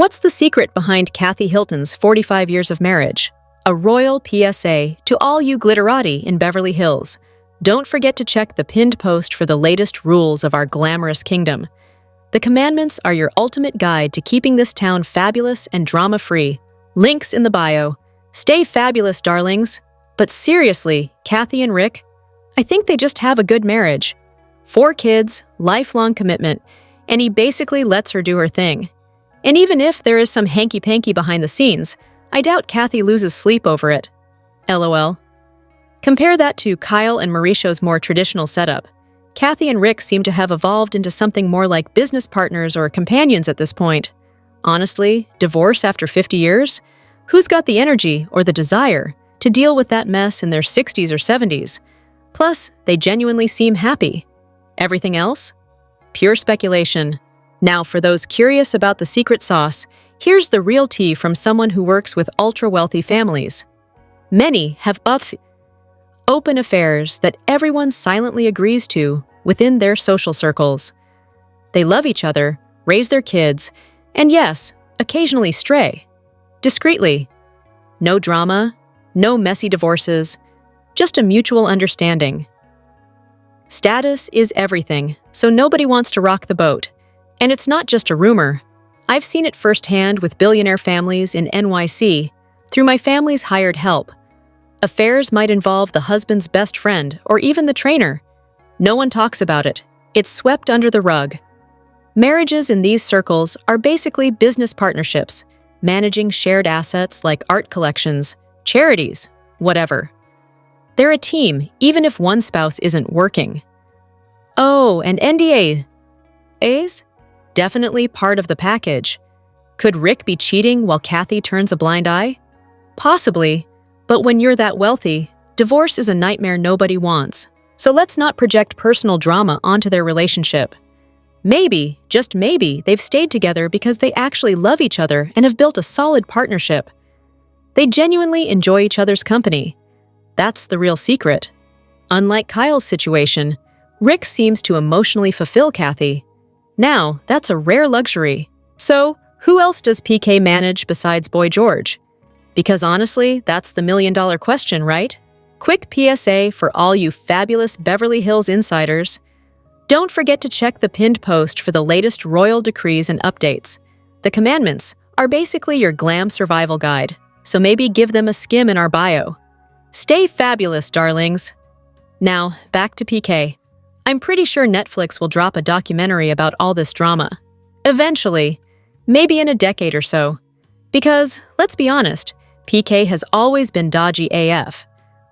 What's the secret behind Kathy Hilton's 45 years of marriage? A royal PSA to all you glitterati in Beverly Hills. Don't forget to check the pinned post for the latest rules of our glamorous kingdom. The commandments are your ultimate guide to keeping this town fabulous and drama-free. Links in the bio. Stay fabulous, darlings. But seriously, Kathy and Rick, I think they just have a good marriage. 4 kids, lifelong commitment, and he basically lets her do her thing. And even if there is some hanky-panky behind the scenes, I doubt Kathy loses sleep over it. LOL. Compare that to Kyle and Mauricio's more traditional setup. Kathy and Rick seem to have evolved into something more like business partners or companions at this point. Honestly, divorce after 50 years? Who's got the energy or the desire to deal with that mess in their 60s or 70s? Plus, they genuinely seem happy. Everything else? Pure speculation. Now, for those curious about the secret sauce, here's the real tea from someone who works with ultra-wealthy families. Many have open affairs that everyone silently agrees to within their social circles. They love each other, raise their kids, and yes, occasionally stray. Discreetly. No drama, no messy divorces, just a mutual understanding. Status is everything, so nobody wants to rock the boat. And it's not just a rumor. I've seen it firsthand with billionaire families in NYC through my family's hired help. Affairs might involve the husband's best friend or even the trainer. No one talks about it. It's swept under the rug. Marriages in these circles are basically business partnerships, managing shared assets like art collections, charities, whatever. They're a team, even if one spouse isn't working. Oh, and NDAs? Definitely part of the package. Could Rick be cheating while Kathy turns a blind eye? Possibly, but when you're that wealthy, divorce is a nightmare nobody wants. So let's not project personal drama onto their relationship. Maybe, just maybe, they've stayed together because they actually love each other and have built a solid partnership. They genuinely enjoy each other's company. That's the real secret. Unlike Kyle's situation, Rick seems to emotionally fulfill Kathy. Now, that's a rare luxury. So, who else does PK manage besides Boy George? Because honestly, that's the million-dollar question, right? Quick PSA for all you fabulous Beverly Hills insiders. Don't forget to check the pinned post for the latest royal decrees and updates. The commandments are basically your glam survival guide, so maybe give them a skim in our bio. Stay fabulous, darlings. Now, back to PK. I'm pretty sure Netflix will drop a documentary about all this drama. Eventually, maybe in a decade or so. Because, let's be honest, PK has always been dodgy AF.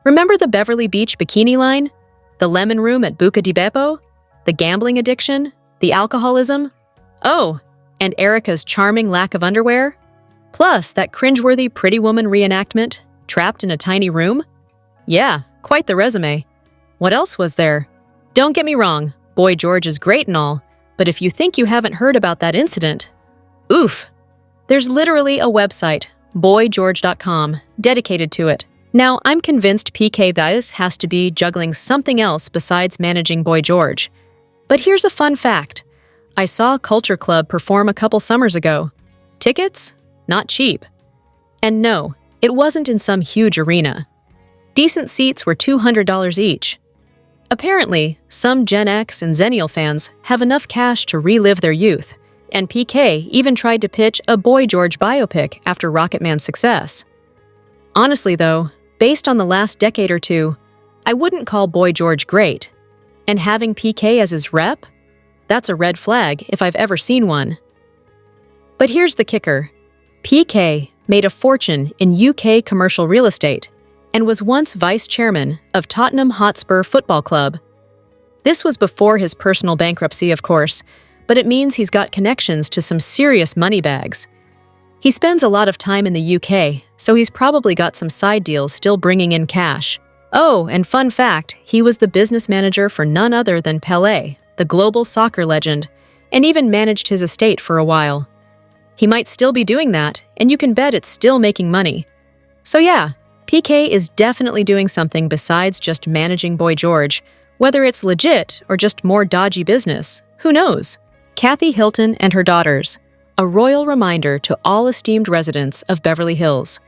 Remember the Beverly Beach bikini line? The lemon room at Buca di Beppo? The gambling addiction? The alcoholism? Oh, and Erica's charming lack of underwear? Plus, that cringeworthy Pretty Woman reenactment, trapped in a tiny room? Yeah, quite the resume. What else was there? Don't get me wrong, Boy George is great and all, but if you think you haven't heard about that incident, oof. There's literally a website, boygeorge.com, dedicated to it. Now, I'm convinced PK Thais has to be juggling something else besides managing Boy George. But here's a fun fact. I saw Culture Club perform a couple summers ago. Tickets? Not cheap. And no, it wasn't in some huge arena. Decent seats were $200 each. Apparently, some Gen X and Xennial fans have enough cash to relive their youth, and PK even tried to pitch a Boy George biopic after Rocketman's success. Honestly though, based on the last decade or two, I wouldn't call Boy George great. And having PK as his rep? That's a red flag if I've ever seen one. But here's the kicker. PK made a fortune in UK commercial real estate and was once vice chairman of Tottenham Hotspur Football Club. This was before his personal bankruptcy, of course, but it means he's got connections to some serious money bags. He spends a lot of time in the UK, so he's probably got some side deals still bringing in cash. Oh, and fun fact, he was the business manager for none other than Pelé, the global soccer legend, and even managed his estate for a while. He might still be doing that, and you can bet it's still making money. So yeah, PK is definitely doing something besides just managing Boy George. Whether it's legit or just more dodgy business, who knows? Kathy Hilton and her daughters. a royal reminder to all esteemed residents of Beverly Hills.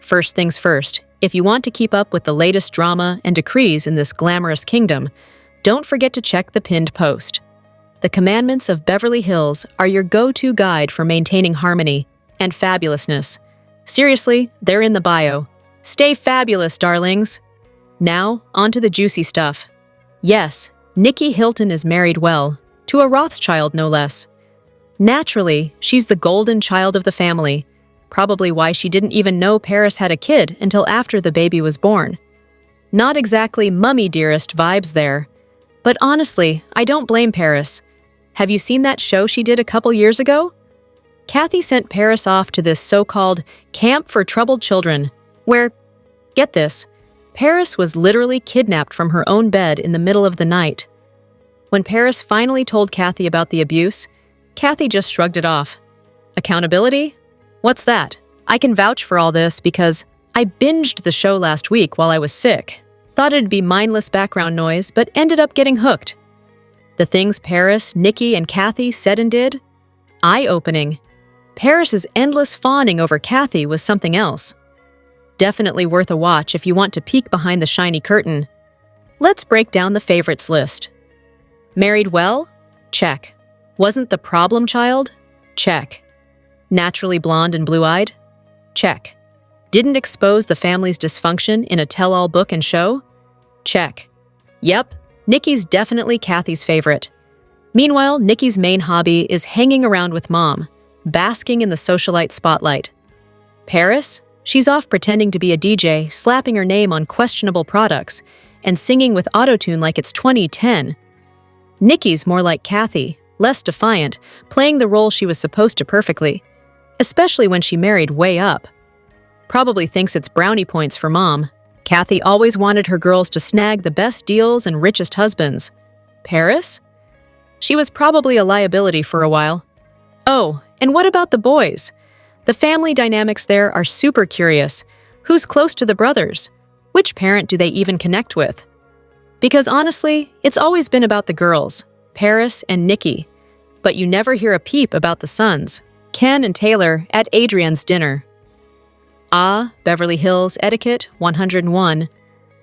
First things first, if you want to keep up with the latest drama and decrees in this glamorous kingdom, don't forget to check the pinned post. The commandments of Beverly Hills are your go-to guide for maintaining harmony and fabulousness. Seriously, they're in the bio. Stay fabulous, darlings! Now, onto the juicy stuff. Yes, Nikki Hilton is married well, to a Rothschild no less. Naturally, she's the golden child of the family, probably why she didn't even know Paris had a kid until after the baby was born. Not exactly mummy dearest vibes there. But honestly, I don't blame Paris. Have you seen that show she did a couple years ago? Kathy sent Paris off to this so-called camp for troubled children, where, get this, Paris was literally kidnapped from her own bed in the middle of the night. When Paris finally told Kathy about the abuse, Kathy just shrugged it off. Accountability? What's that? I can vouch for all this because I binged the show last week while I was sick. Thought it'd be mindless background noise, but ended up getting hooked. The things Paris, Nikki, and Kathy said and did? Eye-opening. Paris's endless fawning over Kathy was something else. Definitely worth a watch if you want to peek behind the shiny curtain. Let's break down the favorites list. Married well? Check. Wasn't the problem child? Check. Naturally blonde and blue-eyed? Check. Didn't expose the family's dysfunction in a tell-all book and show? Check. Yep, Nikki's definitely Kathy's favorite. Meanwhile, Nikki's main hobby is hanging around with mom, basking in the socialite spotlight. Paris? She's off pretending to be a DJ, slapping her name on questionable products, and singing with autotune like it's 2010. Nikki's more like Kathy, less defiant, playing the role she was supposed to perfectly, especially when she married way up. Probably thinks it's brownie points for mom. Kathy always wanted her girls to snag the best deals and richest husbands. Paris? She was probably a liability for a while. Oh, and what about the boys? The family dynamics there are super curious. Who's close to the brothers? Which parent do they even connect with? Because honestly, it's always been about the girls, Paris and Nikki. But you never hear a peep about the sons, Ken and Taylor, at Adrian's dinner. Beverly Hills Etiquette 101.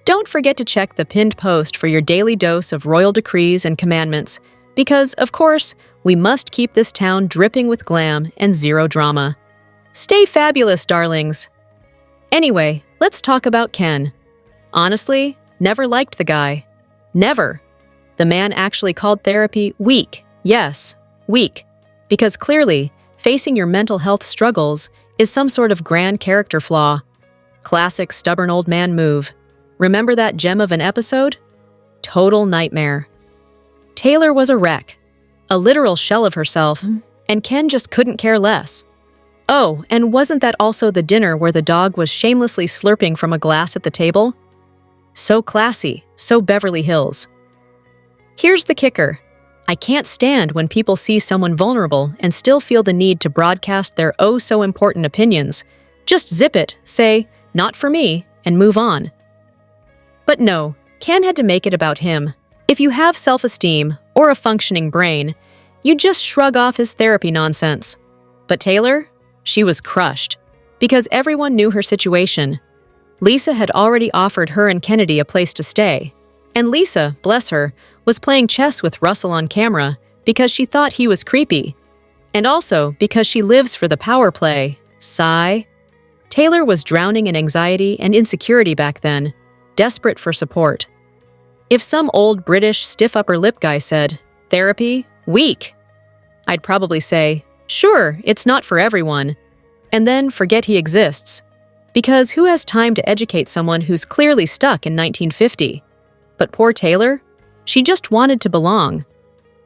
Don't forget to check the pinned post for your daily dose of royal decrees and commandments, because, of course, we must keep this town dripping with glam and zero drama. Stay fabulous, darlings. Anyway, let's talk about Ken. Honestly, never liked the guy. Never. The man actually called therapy weak. Yes, weak. Because clearly, facing your mental health struggles is some sort of grand character flaw. Classic stubborn old man move. Remember that gem of an episode? Total nightmare. Taylor was a wreck, a literal shell of herself, and Ken just couldn't care less. Oh, and wasn't that also the dinner where the dog was shamelessly slurping from a glass at the table? So classy, so Beverly Hills. Here's the kicker. I can't stand when people see someone vulnerable and still feel the need to broadcast their oh-so-important opinions. Just zip it, say, "Not for me," and move on. But no, Ken had to make it about him. If you have self-esteem or a functioning brain, you just shrug off his therapy nonsense. But Taylor? She was crushed, because everyone knew her situation. Lisa had already offered her and Kennedy a place to stay, and Lisa, bless her, was playing chess with Russell on camera because she thought he was creepy, and also because she lives for the power play. Sigh. Taylor was drowning in anxiety and insecurity back then, desperate for support. If some old British stiff upper lip guy said, "Therapy? Weak," I'd probably say, "Sure, it's not for everyone," and then forget he exists. Because who has time to educate someone who's clearly stuck in 1950? But poor Taylor? She just wanted to belong.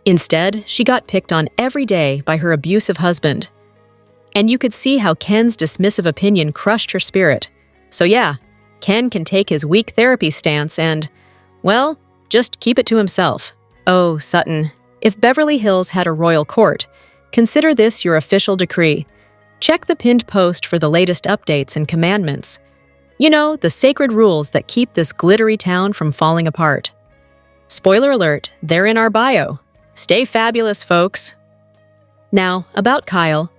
Instead, she got picked on every day by her abusive husband. And you could see how Ken's dismissive opinion crushed her spirit. So yeah, Ken can take his weak therapy stance and, well, just keep it to himself. Oh, Sutton, if Beverly Hills had a royal court, consider this your official decree. Check the pinned post for the latest updates and commandments. You know, the sacred rules that keep this glittery town from falling apart. Spoiler alert, they're in our bio. Stay fabulous, folks. Now, about Kyle.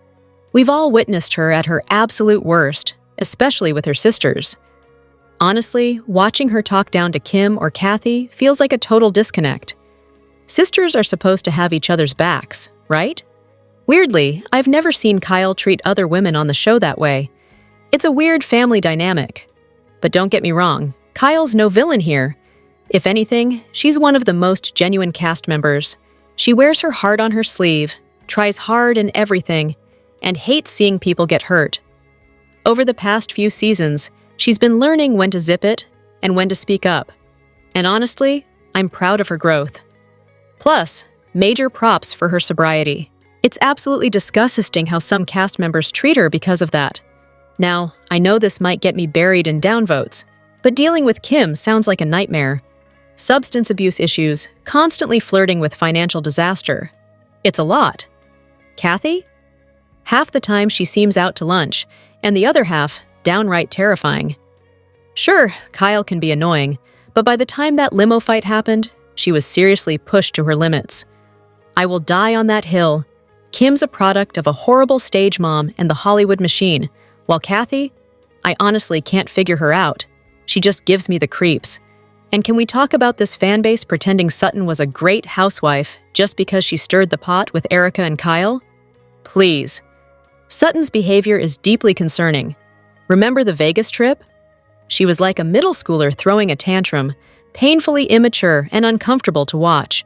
We've all witnessed her at her absolute worst, especially with her sisters. Honestly, watching her talk down to Kim or Kathy feels like a total disconnect. Sisters are supposed to have each other's backs, right? Weirdly, I've never seen Kyle treat other women on the show that way. It's a weird family dynamic. But don't get me wrong, Kyle's no villain here. If anything, she's one of the most genuine cast members. She wears her heart on her sleeve, tries hard in everything, and hates seeing people get hurt. Over the past few seasons, she's been learning when to zip it and when to speak up. And honestly, I'm proud of her growth. Plus, major props for her sobriety. It's absolutely disgusting how some cast members treat her because of that. Now, I know this might get me buried in downvotes, but dealing with Kim sounds like a nightmare. Substance abuse issues, constantly flirting with financial disaster. It's a lot. Kathy? Half the time she seems out to lunch, and the other half downright terrifying. Sure, Kyle can be annoying, but by the time that limo fight happened, she was seriously pushed to her limits. I will die on that hill. Kim's a product of a horrible stage mom and the Hollywood machine, while Kathy, I honestly can't figure her out. She just gives me the creeps. And can we talk about this fanbase pretending Sutton was a great housewife just because she stirred the pot with Erica and Kyle? Please. Sutton's behavior is deeply concerning. Remember the Vegas trip? She was like a middle schooler throwing a tantrum, painfully immature and uncomfortable to watch.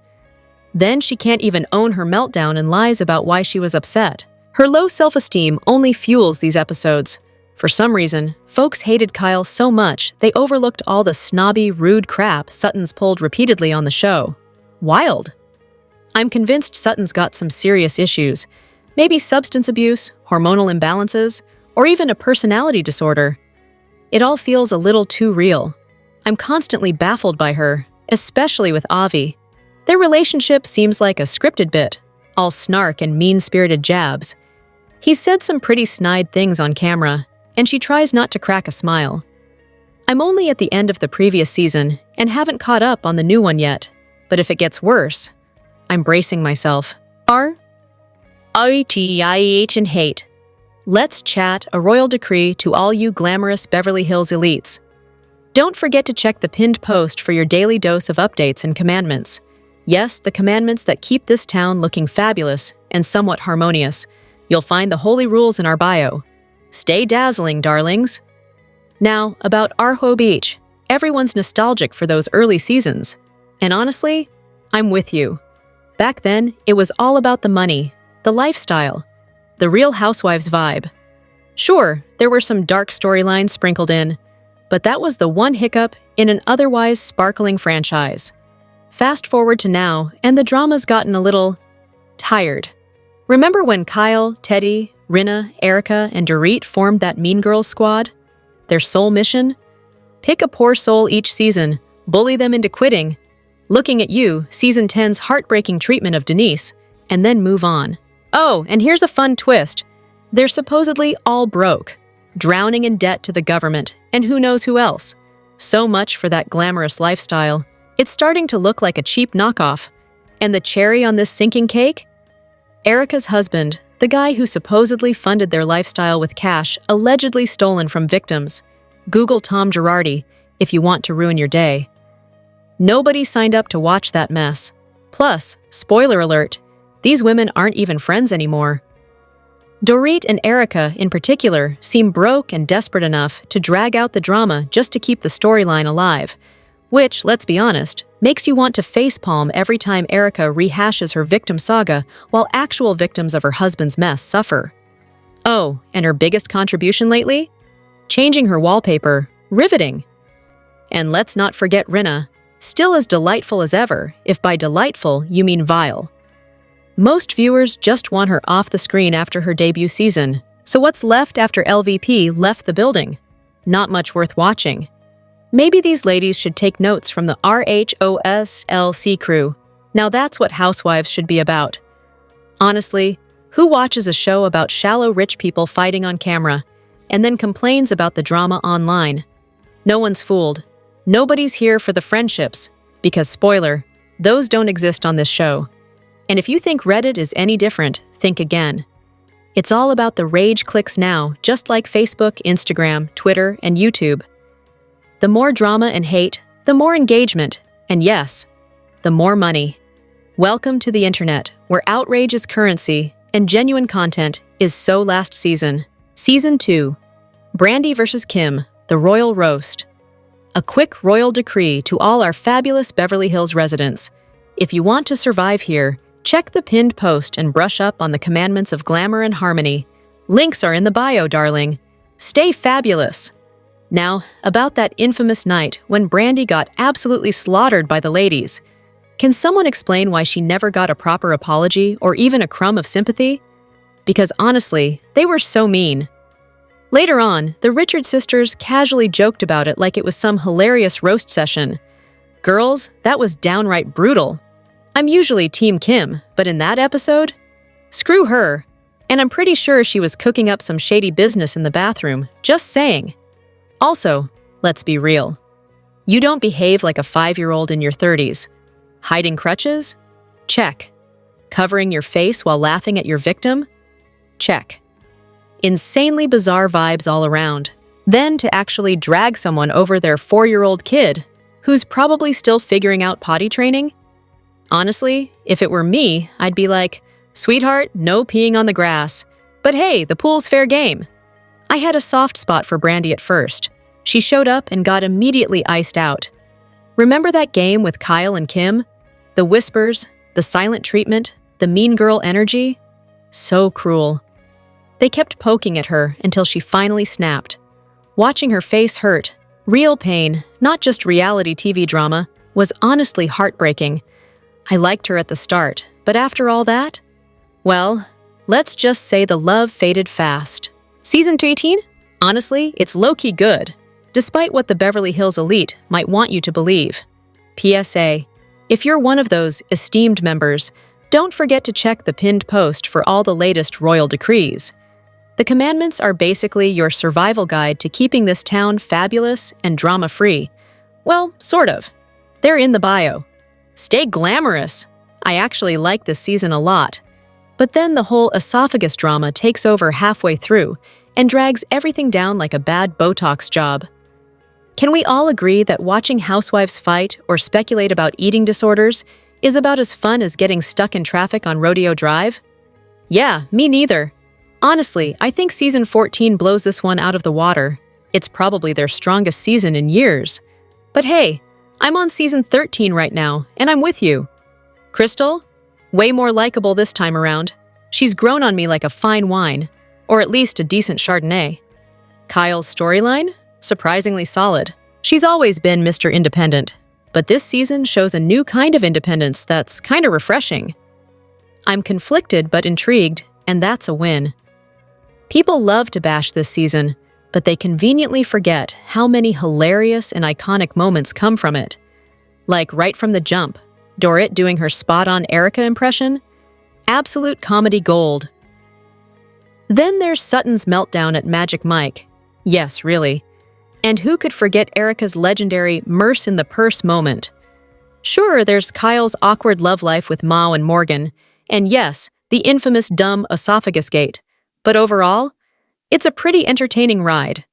Then she can't even own her meltdown and lies about why she was upset. Her low self-esteem only fuels these episodes. For some reason, folks hated Kyle so much they overlooked all the snobby, rude crap Sutton's pulled repeatedly on the show. Wild. I'm convinced Sutton's got some serious issues. Maybe substance abuse, hormonal imbalances, or even a personality disorder. It all feels a little too real. I'm constantly baffled by her, especially with Avi. Their relationship seems like a scripted bit, all snark and mean-spirited jabs. He's said some pretty snide things on camera, and she tries not to crack a smile. I'm only at the end of the previous season and haven't caught up on the new one yet, but if it gets worse, I'm bracing myself. RHOBH and hate. Let's chat a royal decree to all you glamorous Beverly Hills elites. Don't forget to check the pinned post for your daily dose of updates and commandments. Yes, the commandments that keep this town looking fabulous and somewhat harmonious. You'll find the holy rules in our bio. Stay dazzling, darlings. Now, about RHOBH. Everyone's nostalgic for those early seasons. And honestly, I'm with you. Back then, it was all about the money, the lifestyle, the Real Housewives vibe. Sure, there were some dark storylines sprinkled in, but that was the one hiccup in an otherwise sparkling franchise. Fast forward to now, and the drama's gotten a little tired. Remember when Kyle, Teddy, Rinna, Erica, and Dorit formed that Mean Girls squad? Their sole mission? Pick a poor soul each season, bully them into quitting, looking at you, Season 10's heartbreaking treatment of Denise, and then move on. Oh, and here's a fun twist. They're supposedly all broke, drowning in debt to the government, and who knows who else. So much for that glamorous lifestyle. It's starting to look like a cheap knockoff. And the cherry on this sinking cake? Erica's husband, the guy who supposedly funded their lifestyle with cash allegedly stolen from victims. Google Tom Girardi if you want to ruin your day. Nobody signed up to watch that mess. Plus, spoiler alert, these women aren't even friends anymore. Dorit and Erica, in particular, seem broke and desperate enough to drag out the drama just to keep the storyline alive, which, let's be honest, makes you want to facepalm every time Erica rehashes her victim saga while actual victims of her husband's mess suffer. Oh, and her biggest contribution lately? Changing her wallpaper. Riveting. And let's not forget Rinna, still as delightful as ever, if by delightful you mean vile. Most viewers just want her off the screen after her debut season, so what's left after LVP left the building? Not much worth watching. Maybe these ladies should take notes from the RHOSLC crew. Now that's what Housewives should be about. Honestly, who watches a show about shallow rich people fighting on camera and then complains about the drama online? No one's fooled. Nobody's here for the friendships, because spoiler, those don't exist on this show. And if you think Reddit is any different, think again. It's all about the rage clicks now, just like Facebook, Instagram, Twitter, and YouTube. The more drama and hate, the more engagement, and yes, the more money. Welcome to the internet, where outrage is currency and genuine content is so last season. Season 2. Brandi vs. Kim, the Royal Roast. A quick royal decree to all our fabulous Beverly Hills residents. If you want to survive here, check the pinned post and brush up on the commandments of glamour and harmony. Links are in the bio, darling. Stay fabulous. Now, about that infamous night when Brandi got absolutely slaughtered by the ladies. Can someone explain why she never got a proper apology or even a crumb of sympathy? Because honestly, they were so mean. Later on, the Richards sisters casually joked about it like it was some hilarious roast session. Girls, that was downright brutal. I'm usually Team Kim, but in that episode? Screw her. And I'm pretty sure she was cooking up some shady business in the bathroom, just saying. Also, let's be real. You don't behave like a 5-year-old in your 30s. Hiding crutches? Check. Covering your face while laughing at your victim? Check. Insanely bizarre vibes all around. Then to actually drag someone over their 4-year-old kid, who's probably still figuring out potty training? Honestly, if it were me, I'd be like, sweetheart, no peeing on the grass. But hey, the pool's fair game. I had a soft spot for Brandi at first. She showed up and got immediately iced out. Remember that game with Kyle and Kim? The whispers, the silent treatment, the mean girl energy? So cruel. They kept poking at her until she finally snapped. Watching her face hurt, real pain, not just reality TV drama, was honestly heartbreaking. I liked her at the start, but after all that? Well, let's just say the love faded fast. Season 18? Honestly, it's low-key good, despite what the Beverly Hills elite might want you to believe. PSA: if you're one of those esteemed members, don't forget to check the pinned post for all the latest royal decrees. The commandments are basically your survival guide to keeping this town fabulous and drama-free. Well, sort of. They're in the bio. Stay glamorous. I actually like this season a lot. But then the whole esophagus drama takes over halfway through and drags everything down like a bad Botox job. Can we all agree that watching housewives fight or speculate about eating disorders is about as fun as getting stuck in traffic on Rodeo Drive? Yeah, me neither. Honestly, I think season 14 blows this one out of the water. It's probably their strongest season in years. But hey, I'm on season 13 right now, and I'm with you. Crystal? Way more likable this time around. She's grown on me like a fine wine, or at least a decent Chardonnay. Kyle's storyline? Surprisingly solid. She's always been Mr. Independent, but this season shows a new kind of independence that's kind of refreshing. I'm conflicted but intrigued, and that's a win. People love to bash this season, but they conveniently forget how many hilarious and iconic moments come from it. Like right from the jump, Dorit doing her spot-on Erica impression? Absolute comedy gold. Then there's Sutton's meltdown at Magic Mike. Yes, really. And who could forget Erica's legendary merce in the purse moment? Sure, there's Kyle's awkward love life with Mao and Morgan, and yes, the infamous dumb esophagus gate. But overall, it's a pretty entertaining ride.